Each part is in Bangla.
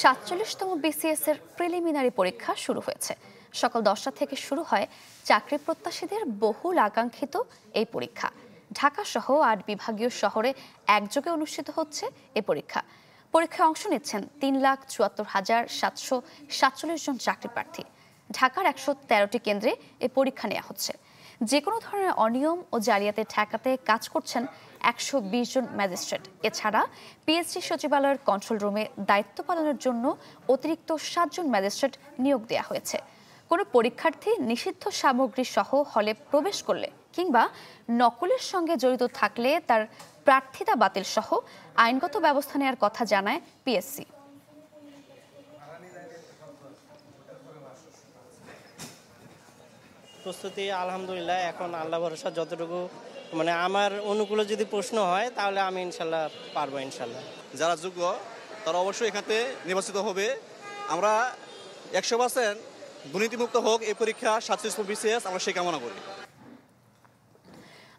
47তম বিসিএস এর প্রিলিমিনারি পরীক্ষা শুরু হয়েছে। সকাল 10টা থেকে শুরু হয় চাকরি প্রত্যাশীদের বহুল আকাঙ্ক্ষিত এই পরীক্ষা। ঢাকা সহ 8 বিভাগীয় শহরে একযোগে অনুষ্ঠিত হচ্ছে এই পরীক্ষায় অংশ নিচ্ছেন 3,74,747 জন চাকরি প্রার্থী। ঢাকার 113টি কেন্দ্রে এই পরীক্ষা নেওয়া হচ্ছে। যে কোনো ধরনের অনিয়ম ও জালিয়াতি ঠেকাতে কাজ করছেন 120 জন ম্যাজিস্ট্রেট। এছাড়া পিএসসি সচিবালয়ের কন্ট্রোল রুমে দায়িত্ব পালনের জন্য অতিরিক্ত 7 জন ম্যাজিস্ট্রেট নিয়োগ দেওয়া হয়েছে। কোনো পরীক্ষার্থী নিষিদ্ধ সামগ্রী সহ হলে প্রবেশ করলে কিংবা নকলের সঙ্গে জড়িত থাকলে তার প্রার্থিতা বাতিল সহ আইনগত ব্যবস্থা নেওয়ার কথা জানায় পিএসসি। প্রস্তুতি আলহামদুলিল্লাহ, এখন আল্লাহ ভরসা যতটুকু আমার অনুকূলে যদি প্রশ্ন হয় তাহলে আমি ইনশাল্লাহ পারবো। ইনশাল্লাহ যারা যোগ্য তারা অবশ্যই এখানে নির্বাচিত হবে। আমরা 100% দুর্নীতিমুক্ত হোক এই পরীক্ষা 47তম বিসিএস, আমরা সেই কামনা করি।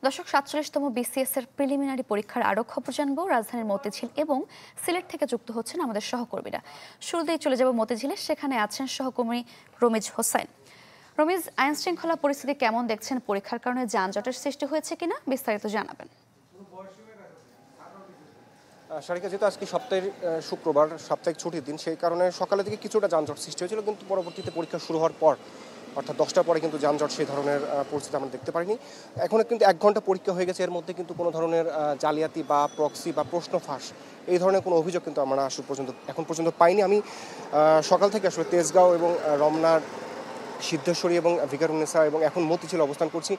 দর্শক, 47তম বিসিএস এর প্রিলিমিনারি পরীক্ষার আরো খবর জানবো। রাজধানীর মতিঝিল এবং সিলেট থেকে যুক্ত হচ্ছেন আমাদের সহকর্মীরা। শুরুতেই চলে যাব মতিঝিলে, সেখানে আছেন সহকর্মী রমিজ হোসেন। রমিজ, আইন শৃঙ্খলা পরিস্থিতি কেমন দেখছেন? পরীক্ষার কারণে যানজটের সৃষ্টি হয়েছে কিনা বিস্তারিত জানাবেন। সারিকা, যেহেতু আজকে সপ্তাহের শুক্রবার, সাপ্তাহিক ছুটির দিন, সেই কারণে সকালে থেকে কিছুটা যানজট সৃষ্টি হয়েছিল, কিন্তু পরবর্তীতে পরীক্ষা শুরু হওয়ার পর অর্থাৎ 10টার পরে কিন্তু যানজট সেই ধরনের পরিস্থিতি আমরা দেখতে পারিনি। এখনো কিন্তু 1 ঘন্টা পরীক্ষা হয়ে গেছে, এর মধ্যে কিন্তু কোনো ধরনের জালিয়াতি বা প্রক্সি বা প্রশ্ন ফাঁস এই ধরনের কোনো অভিযোগ কিন্তু আমরা এখন পর্যন্ত পাইনি। আমি সকাল থেকে আসলে তেজগাঁও এবং রমনার সিদ্ধেশ্বরী এবং ভিকারুন্নেসা এবং এখন মতিঝিল অবস্থান করছি।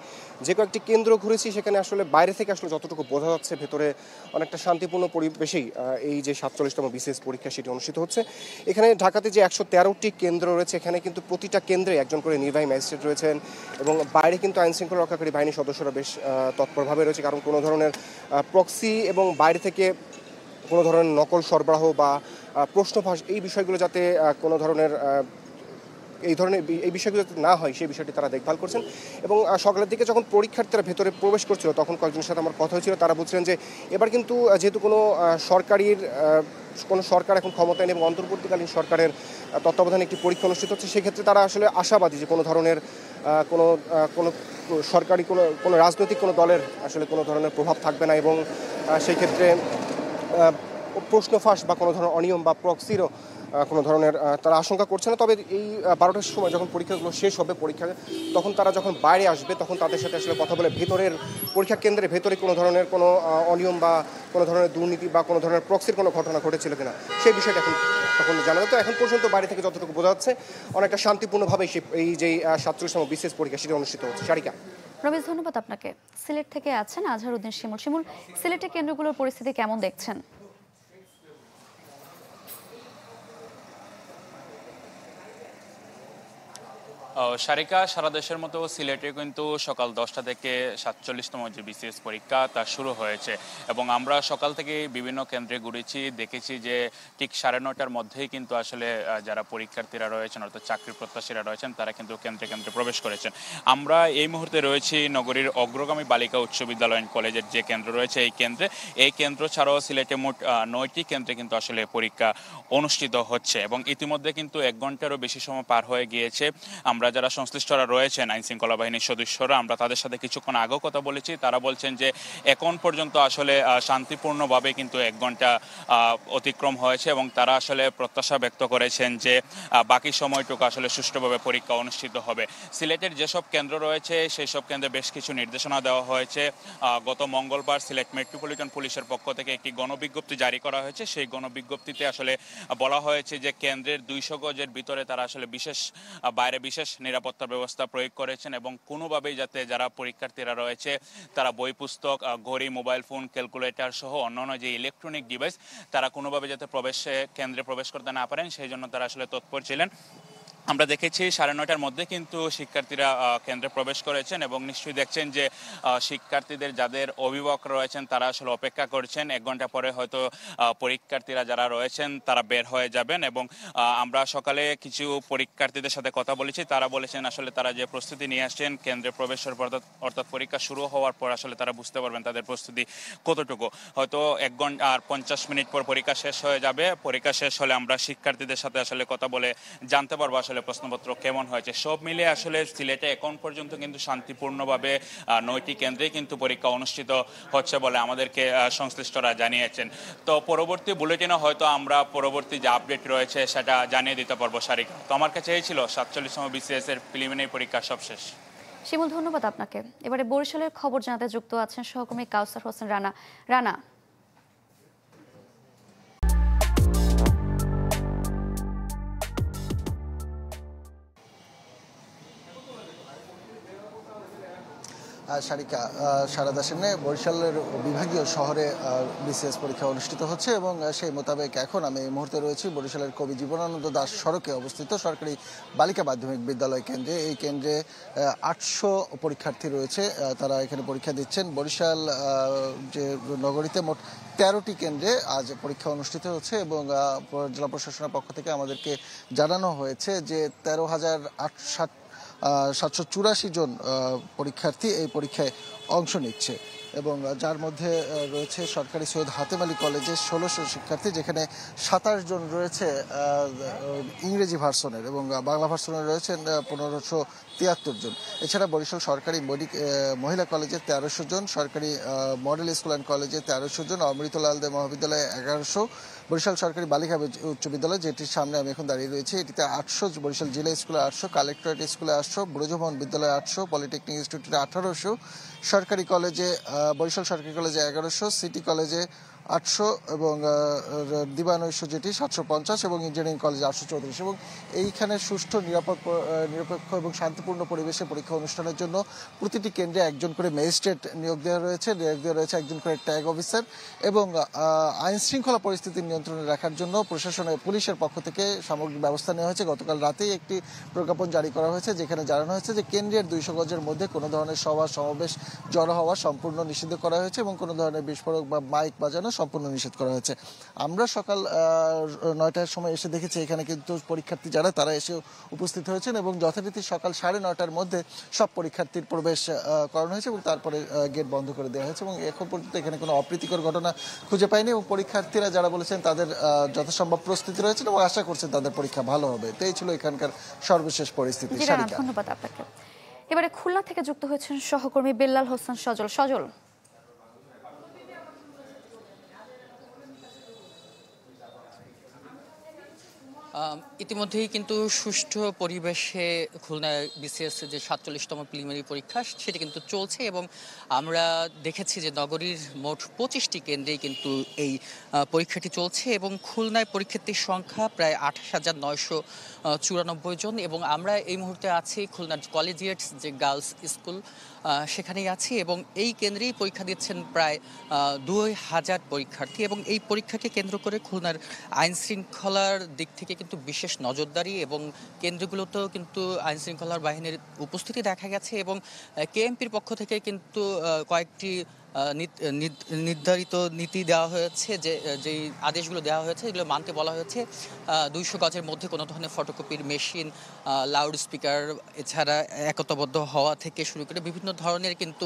যে কয়েকটি কেন্দ্র ঘুরেছি সেখানে আসলে বাইরে থেকে আসলে যতটুকু বোঝা যাচ্ছে, ভেতরে অনেকটা শান্তিপূর্ণ পরিবেশেই এই যে 47তম বিসিএস পরীক্ষা সেটি অনুষ্ঠিত হচ্ছে। এখানে ঢাকাতে যে 113টি কেন্দ্র রয়েছে, এখানে কিন্তু প্রতিটা কেন্দ্রে একজন করে নির্বাহী ম্যাজিস্ট্রেট রয়েছেন এবং বাইরে কিন্তু আইনশৃঙ্খলা রক্ষাকারী বাহিনীর সদস্যরা বেশ তৎপরভাবে রয়েছে। কারণ কোনো ধরনের প্রক্সি এবং বাইরে থেকে কোনো ধরনের নকল সরবরাহ বা প্রশ্ন ফাঁস এই বিষয়গুলো যাতে কোনো ধরনের এই বিষয়গুলো যাতে না হয় সেই বিষয়টি তারা দেখভাল করছেন। এবং সকালের দিকে যখন পরীক্ষার্থীরা ভেতরে প্রবেশ করছিল তখন কয়েকজনের সাথে আমার কথা হয়েছিল। তারা বলছিলেন যে এবার কিন্তু যেহেতু কোনো সরকার এখন ক্ষমতায় নেই এবং অন্তর্বর্তীকালীন সরকারের তত্ত্বাবধানে একটি পরীক্ষা অনুষ্ঠিত হচ্ছে, সেক্ষেত্রে তারা আসলে আশাবাদী যে কোনো ধরনের কোনো সরকারি কোনো রাজনৈতিক কোনো দলের আসলে কোনো ধরনের প্রভাব থাকবে না এবং সেই ক্ষেত্রে প্রশ্ন ফাঁস বা কোনো ধরনের অনিয়ম বা প্রক্সিরও কোনো ধরনের তারা আশঙ্কা করছে না। তবে এই 12টার সময় যখন পরীক্ষাগুলো শেষ হবে তখন তারা যখন বাইরে আসবে তখন তাদের সাথে আসলে কথা বলে ভেতরের পরীক্ষা কেন্দ্রের ভেতরে কোনো ধরনের কোনো অনিয়ম বা কোনো ধরনের দুর্নীতি বা কোনো ধরনের প্রক্সির কোনো ঘটনা ঘটেছিল কিনা সেই বিষয়টা তখন জানা যেত। এখন পর্যন্ত বাইরে থেকে যতটুকু বোঝা যাচ্ছে অনেকটা শান্তিপূর্ণভাবে এই যে 47তম বিসিএস পরীক্ষা সেটি অনুষ্ঠিত হচ্ছে। সারিকা। রমেশ, ধন্যবাদ আপনাকে। সিলেট থেকে আছেন আজহারউদ্দিন শিমুল। সিলেটের কেন্দ্রগুলোর পরিস্থিতি কেমন দেখছেন? সারিকা, সারা দেশের মতো সিলেটে কিন্তু সকাল 10টা থেকে 47তম যে বিসিএস পরীক্ষা তা শুরু হয়েছে এবং আমরা সকাল থেকে বিভিন্ন কেন্দ্রে ঘুরেছি, দেখেছি যে ঠিক 9:30টার মধ্যেই কিন্তু আসলে যারা পরীক্ষার্থীরা রয়েছেন অর্থাৎ চাকরি প্রত্যাশীরা রয়েছেন তারা কিন্তু কেন্দ্রে কেন্দ্রে প্রবেশ করেছেন। আমরা এই মুহূর্তে রয়েছি নগরীর অগ্রগামী বালিকা উচ্চ বিদ্যালয় কলেজের যে কেন্দ্র রয়েছে এই কেন্দ্র ছাড়াও সিলেটে মোট 9টি কেন্দ্রে কিন্তু আসলে পরীক্ষা অনুষ্ঠিত হচ্ছে এবং ইতিমধ্যে কিন্তু 1 ঘন্টারও বেশি সময় পার হয়ে গিয়েছে। আমরা যারা সংশ্লিষ্টরা রয়েছেন আইন শৃঙ্খলা বাহিনীর সদস্যরা, আমরা তাদের সাথে কিছুক্ষণ আগেও কথা বলেছি। তারা বলছেন যে এখন পর্যন্ত আসলে শান্তিপূর্ণভাবে কিন্তু 1 ঘন্টা অতিক্রম হয়েছে এবং তারা আসলে প্রত্যাশা ব্যক্ত করেছেন যে বাকি সময়টুকু আসলে সুষ্ঠুভাবে পরীক্ষা অনুষ্ঠিত হবে। সিলেটের যেসব কেন্দ্র রয়েছে সেই সব কেন্দ্রে বেশ কিছু নির্দেশনা দেওয়া হয়েছে। গত মঙ্গলবার সিলেট মেট্রোপলিটন পুলিশের পক্ষ থেকে একটি গণবিজ্ঞপ্তি জারি করা হয়েছে। সেই গণবিজ্ঞপ্তিতে আসলে বলা হয়েছে যে কেন্দ্রের 200 গজের ভিতরে তারা আসলে বাইরে বিশেষ নিরাপত্তা ব্যবস্থা প্রয়োগ করেছেন এবং কোনোভাবেই যাতে যারা পরীক্ষার্থীরা রয়েছে তারা বই পুস্তক, ঘড়ি, মোবাইল ফোন, ক্যালকুলেটর সহ অন্যান্য যে ইলেকট্রনিক ডিভাইস তারা কোনোভাবে যাতে কেন্দ্রে প্রবেশ করতে না পারেন সেই জন্য তারা আসলে তৎপর ছিলেন। আমরা দেখেছি 9:30টার মধ্যে কিন্তু শিক্ষার্থীরা কেন্দ্রে প্রবেশ করেছেন এবং নিশ্চয়ই দেখছেন যে শিক্ষার্থীদের যাদের অভিভাবক রয়েছেন তারা আসলে অপেক্ষা করছেন। 1 ঘন্টা পরে হয়তো পরীক্ষার্থীরা যারা রয়েছেন তারা বের হয়ে যাবেন এবং আমরা সকালে কিছু পরীক্ষার্থীদের সাথে কথা বলেছি, তারা বলেছেন আসলে তারা যে প্রস্তুতি নিয়ে আসছেন কেন্দ্রে প্রবেশের পর অর্থাৎ পরীক্ষা শুরু হওয়ার পর আসলে তারা বুঝতে পারবেন তাদের প্রস্তুতি কতটুকু। হয়তো 1 ঘন্টা আর 50 মিনিট পর পরীক্ষা শেষ হয়ে যাবে। পরীক্ষা শেষ হলে আমরা শিক্ষার্থীদের সাথে আসলে কথা বলে জানতে পারবো আসলে প্রশ্নপত্র কেমন হয়েছে। সব মিলে আসলে সিলেটে এখন পর্যন্ত কিন্তু শান্তিপূর্ণভাবে 9টি কেন্দ্রে কিন্তু পরীক্ষা অনুষ্ঠিত হচ্ছে বলে আমাদেরকে সংশ্লিষ্টরা জানিয়েছেন। তো পরবর্তী বুলেটিনে হয়তো আমরা পরবর্তী যে আপডেট রয়েছে সেটা জানিয়ে দিতে পারবো সারিকা। তো আমার কাছে এই ছিল 47তম বিসিএস এর প্রিলিমিনারি পরীক্ষা সবশেষ। শিমুল, ধন্যবাদ আপনাকে। এবারে বরিশালের খবর জানাতে যুক্ত আছেন সহকর্মী কাউসার হোসেন রানা। রানা, সারিকা, সারা দেশে বরিশালের বিভাগীয় শহরে বিসিএস পরীক্ষা অনুষ্ঠিত হচ্ছে এবং সেই মোতাবেক এখন আমি এই মুহূর্তে রয়েছি বরিশালের কবি জীবনানন্দ দাস সড়কে অবস্থিত সরকারি বালিকা মাধ্যমিক বিদ্যালয় কেন্দ্রে। এই কেন্দ্রে 800 পরীক্ষার্থী রয়েছে, তারা এখানে পরীক্ষা দিচ্ছেন। বরিশাল যে নগরীতে মোট 13টি কেন্দ্রে আজ পরীক্ষা অনুষ্ঠিত হচ্ছে এবং জেলা প্রশাসনের পক্ষ থেকে আমাদেরকে জানানো হয়েছে যে 13,784 জন পরীক্ষার্থী এই পরীক্ষায় অংশ নিচ্ছে এবং যার মধ্যে রয়েছে সরকারি সৈয়দ হাতেম আলী কলেজের 1600 শিক্ষার্থী, যেখানে 27 জন রয়েছে ইংরেজি ভার্সনের এবং বাংলা ভার্সনের রয়েছেন 1573 জন। এছাড়া বরিশাল সরকারি মহিলা কলেজে 1300 জন, সরকারি মডেল স্কুল অ্যান্ড কলেজে 1300 জন, অমৃতলাল দে মহাবিদ্যালয়ে 1100, বরিশাল সরকারি বালিকা উচ্চ বিদ্যালয় যেটির সামনে আমি এখন দাঁড়িয়ে রয়েছি এটিতে 800, বরিশাল জেলা স্কুলে 800, কালেক্টরেট স্কুলে 800, ব্রজভবন বিদ্যালয়ে 800, পলিটেকনিক ইনস্টিটিউটে 1800, সরকারি কলেজে বরিশাল সরকারি কলেজে 1100, সিটি কলেজে 800 এবং দিবানৈশ যেটি 750 এবং ইঞ্জিনিয়ারিং কলেজে 834 এবং এইখানে সুষ্ঠু নিরপেক্ষ এবং শান্তিপূর্ণ পরিবেশে পরীক্ষা অনুষ্ঠানের জন্য প্রতিটি কেন্দ্রে একজন করে ম্যাজিস্ট্রেট নিয়োগ দেওয়া রয়েছে, একজন করে ট্যাগ অফিসার এবং আইন শৃঙ্খলা পরিস্থিতি নিয়ন্ত্রণে রাখার জন্য পুলিশের পক্ষ থেকে সামগ্রিক ব্যবস্থা নেওয়া হয়েছে। গতকাল রাতেই একটি প্রজ্ঞাপন জারি করা হয়েছে যেখানে জানানো হয়েছে যে কেন্দ্রের 200 গজের মধ্যে কোনো ধরনের সভা সমাবেশ জড়ো হওয়া সম্পূর্ণ নিষিদ্ধ করা হয়েছে এবং কোনো ধরনের বিস্ফোরক বা মাইক বাজানো সম্পূর্ণ নিষেধ করা হয়েছে। আমরা সকাল 9টার সময় এসে দেখেছি এখানে কিন্তু পরীক্ষার্থী যারা তারা এসে উপস্থিত হয়েছেন এবং যথারীতি সকাল 9:30টার মধ্যে সব পরীক্ষার্থীর প্রবেশ করানো হয়েছে এবং তারপরে গেট বন্ধ করে দেওয়া হয়েছে এবং এখন পর্যন্ত এখানে কোনো অপ্রীতিকর ঘটনা খুঁজে পাইনি এবং পরীক্ষার্থীরা যারা বলেছেন তাদের যথাসম্ভব প্রস্তুতি রয়েছে এবং আশা করছেন তাদের পরীক্ষা ভালো হবে। তো এই ছিল এখানকার সর্বশেষ পরিস্থিতি। ধন্যবাদ আপনাকে। এবারে খুলনা থেকে যুক্ত হয়েছেন সহকর্মী বেল্লাল হোসেন সজল। ইতিমধ্যেই কিন্তু সুষ্ঠু পরিবেশে খুলনা বিসিএস যে 47তম প্রিলিমিনারি পরীক্ষা সেটি কিন্তু চলছে এবং আমরা দেখেছি যে নগরীর মোট 25টি কেন্দ্রেই কিন্তু এই পরীক্ষাটি চলছে এবং খুলনায় পরীক্ষার্থীর সংখ্যা প্রায় 28,994 জন এবং আমরা এই মুহূর্তে আছি খুলনার কলেজিয়েটস যে গার্লস স্কুল সেখানেই আছি এবং এই কেন্দ্রেই পরীক্ষা দিচ্ছেন প্রায় 2000 পরীক্ষার্থী এবং এই পরীক্ষাকে কেন্দ্র করে খুলনার আইন শৃঙ্খলার দিক থেকে কিন্তু বিশেষ নজরদারি এবং কেন্দ্রগুলোতেও কিন্তু আইন শৃঙ্খলার বাহিনীর উপস্থিতি দেখা গেছে এবং কেএমপির পক্ষ থেকে কিন্তু কয়েকটি নির্ধারিত নীতি দেওয়া হয়েছে, যেই আদেশগুলো দেওয়া হয়েছে এগুলো মানতে বলা হয়েছে। 200 গজের মধ্যে কোনো ধরনের ফটোকপির মেশিন, লাউড স্পিকার, এছাড়া একতাবদ্ধ হওয়া থেকে শুরু করে বিভিন্ন ধরনের কিন্তু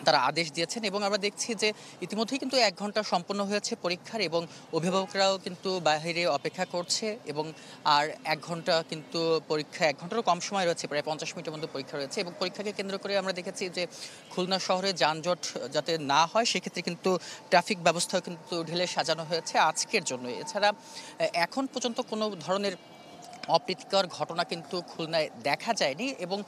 তারা আদেশ দিয়েছেন এবং আমরা দেখছি যে ইতিমধ্যেই কিন্তু 1 ঘন্টা সম্পন্ন হয়েছে পরীক্ষার এবং অভিভাবকরাও কিন্তু বাইরে অপেক্ষা করছে এবং আর 1 ঘন্টা কিন্তু পরীক্ষা 1 ঘন্টারও কম সময় রয়েছে, প্রায় 50 মিনিটের মধ্যে পরীক্ষা রয়েছে এবং পরীক্ষাকে কেন্দ্র করে আমরা দেখেছি যে খুলনা শহরে যানজট যাতে না হয় সেক্ষেত্রে কিন্তু ট্রাফিক ব্যবস্থাও কিন্তু ঢেলে সাজানো হয়েছে আজকের জন্য। এছাড়া এখন পর্যন্ত কোনো ধরনের অপ্রীতিকর ঘটনা কিন্তু খুলনায় দেখা যায়নি এবং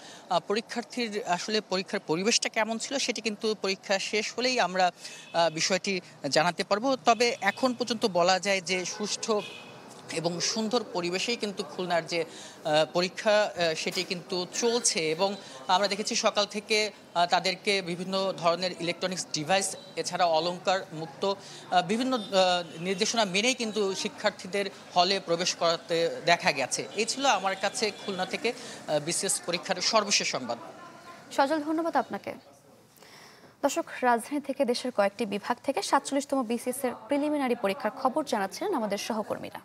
পরীক্ষার্থীর আসলে পরীক্ষার পরিবেশটা কেমন ছিল সেটি কিন্তু পরীক্ষা শেষ হলেই আমরা বিষয়টি জানাতে পারবো। তবে এখন পর্যন্ত বলা যায় যে সুষ্ঠু এবং সুন্দর পরিবেশেই কিন্তু খুলনার যে পরীক্ষা সেটি কিন্তু চলছে। এবং আমরা দেখেছি সকাল থেকে তাদেরকে বিভিন্ন ধরনের ইলেকট্রনিক্স ডিভাইস এছাড়া অলংকার মুক্ত বিভিন্ন নির্দেশনা মেনেই কিন্তু শিক্ষার্থীদের হলে প্রবেশ করাতে দেখা গেছে। এই ছিল আমার কাছে খুলনা থেকে বিসিএস পরীক্ষার সর্বশেষ সংবাদ। সজল, ধন্যবাদ আপনাকে। দর্শক, রাজধানী থেকে দেশের কয়েকটি বিভাগ থেকে ৪৭তম বিসিএস এর প্রিলিমিনারি পরীক্ষার খবর জানাচ্ছেন আমাদের সহকর্মীরা।